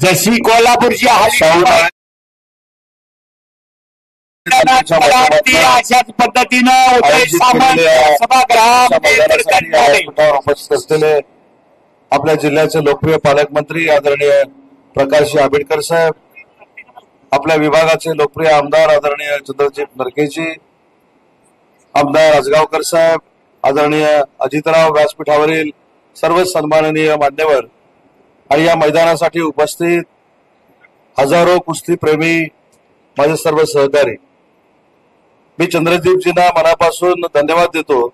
जशी कोल्हापूरची अशाच पद्धतीनं उपस्थित असलेले आपल्या जिल्ह्याचे लोकप्रिय पालकमंत्री आदरणीय प्रकाश आंबेडकर साहेब, आपल्या विभागाचे लोकप्रिय आमदार आदरणीय चंद्रजीत नरकेजी, आमदार आजगावकर साहेब, आदरणीय अजितराव व्यासपीठावरील सर्व सन्माननीय मान्यवर आणि या मैदानासाठी उपस्थित हजारो कुस्ती प्रेमी माझे सर्व सहकारी, मी चंद्रदीपजींना मनापासून धन्यवाद देतो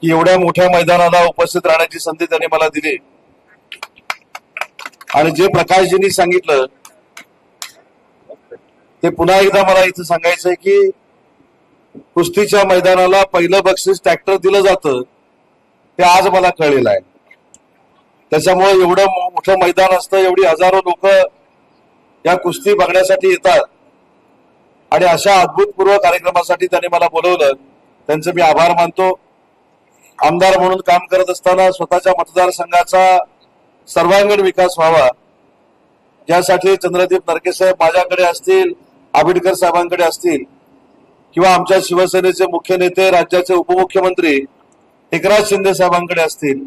की एवढ्या मोठ्या मैदानाला उपस्थित राहण्याची संधी त्यांनी मला दिली। आणि जे प्रकाशजींनी सांगितलं ते पुन्हा एकदा मला इथं सांगायचंय की कुस्तीच्या मैदानाला पहिलं बक्षीस ट्रॅक्टर दिलं जातं ते आज मला कळलेलं आहे। त्याच्यामुळे एवढं मोठं मैदान असतं, एवढी हजारो लोक या कुस्ती बघण्यासाठी येतात आणि अशा अद्भुतपूर्व कार्यक्रमासाठी त्यांनी मला बोलवलं, त्यांचे मी आभार मानतो। आमदार म्हणून काम करत असताना स्वतःच्या मतदारसंघाचा सर्वांगीण विकास व्हावा यासाठी चंद्रदीप नरके साहेब माझ्याकडे असतील, आंबेडकर साहेबांकडे असतील किंवा आमच्या शिवसेनेचे मुख्य नेते राज्याचे उपमुख्यमंत्री एकनाथ शिंदे साहेबांकडे असतील,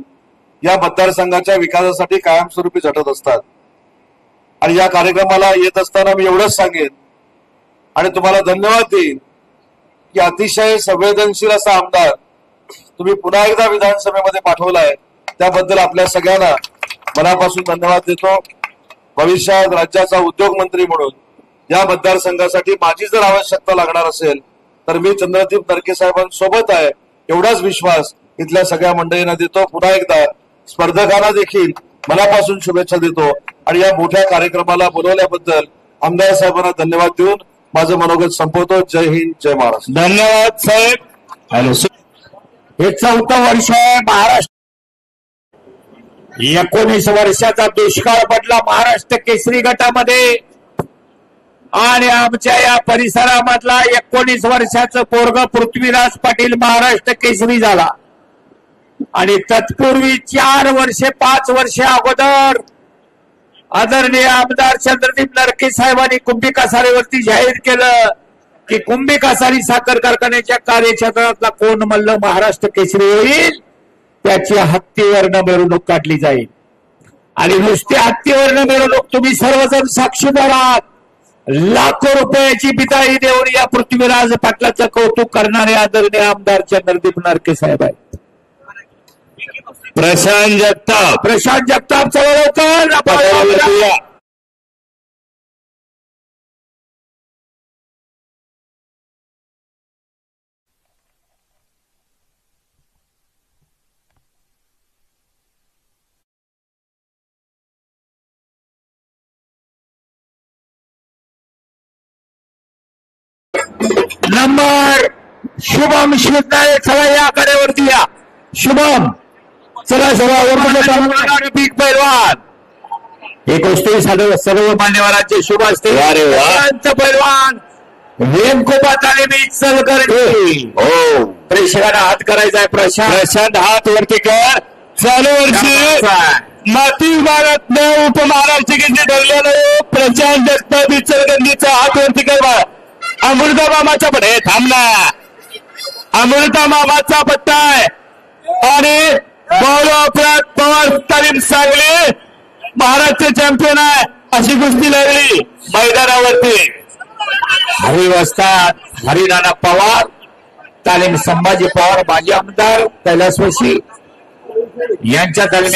या मतदारसंघाच्या विकासासाठी कायमस्वरूपी झटत असतात। आणि या कार्यक्रमाला येत असताना मी एवढंच सांगेन आणि तुम्हाला धन्यवाद देईन की अतिशय संवेदनशील असा आमदार तुम्ही पुन्हा एकदा विधानसभेमध्ये पाठवलाय, त्याबद्दल आपल्या सगळ्यांना मनापासून धन्यवाद देतो। भविष्यात राज्याचा उद्योग मंत्री म्हणून या मतदारसंघासाठी माझी जर आवश्यकता लागणार असेल तर मी चंद्रदीप नरके साहेबांसोबत आहे, एवढाच विश्वास इथल्या सगळ्या मंडळींना देतो। पुन्हा एकदा स्पर्धकांना देखील मनापासून शुभेच्छा देतो आणि या मोठ्या कार्यक्रमाला बोलवल्याबद्दल आमदार साहेबांना धन्यवाद देऊन माझं मनोगत संपवतो। जय हिंद, जय महाराष्ट्र। धन्यवाद साहेब। हॅलो, हे 4थं वर्ष आहे महाराष्ट्र, 19 वर्षाचा दुष्काळ पडला महाराष्ट्र केसरी गटामध्ये आणि आमच्या या परिसरामधला 19 वर्षाचं पोरग पृथ्वीराज पाटील महाराष्ट्र केसरी झाला। आणि तत्पूर्वी 4 वर्षे 5 वर्षे अगोदर आदरणीय आमदार चंद्रदीप नरके साहेबांनी कुंभी कासारीवरती जाहीर केलं की कुंभी कासारी साखर कारखान्याच्या कार्यक्षेत्रातला कोण मल्ल महाराष्ट्र केसरी होईल त्याची हत्तीवरनं मिरवणूक काढली जाईल। आणि नुसती हत्तीवरनं मिरवणूक तुम्ही सर्वजण साक्षीदार आहात। लाखो रुपयाची बिदाई देऊन या पृथ्वीराज पाटलाचं कौतुक करणारे आदरणीय आमदार चंद्रदीप नरके साहेब आहेत। प्रशांत जगताप चला लवकर नंबर शुभम शिवतारे, चला या कडेवरती या। शुभम चला पीक पैलवान हे गोष्टी सर्व मान्यवरांचे शुभ असते। पैलवान वेमकोबा तालिमी चलकरणी, हो प्रेक्षकांना हात करायचा आहे। प्रशांत हात वरती कर। चालू वर्षी माती विभागात उपमहाराष्ट्र केसरी ठरलेलं प्रशांत जगताप इचलकरंजीचा हात वरती कर। अमृता मामाचा पण हे थांबला, अमृता मामाचा पट्टा आहे आणि पवार तालीम सांगली महाराष्ट्र चॅम्पियन आहे अशी कुस्ती लागली मैदानावरती। हरी वस्ताद हरिनाना पवार तालीम संभाजी पवार माजी आमदार कैलासवासी यांच्या तालीम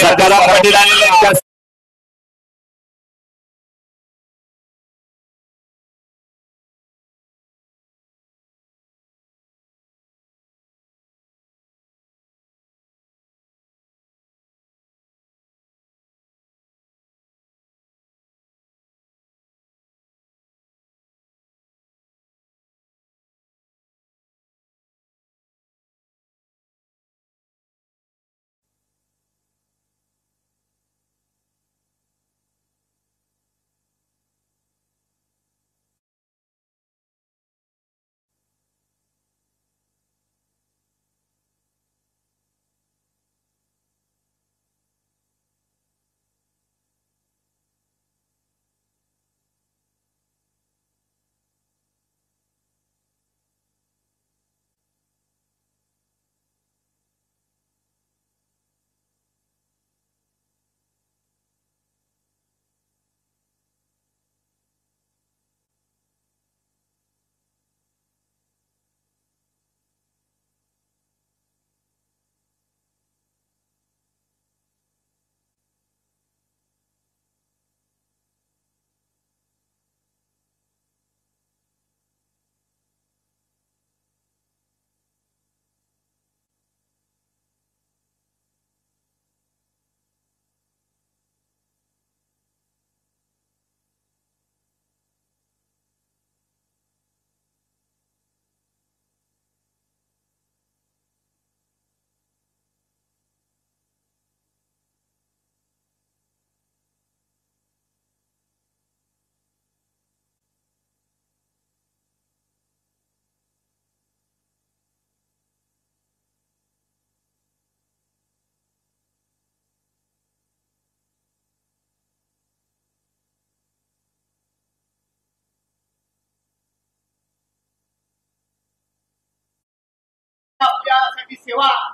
तेव्हा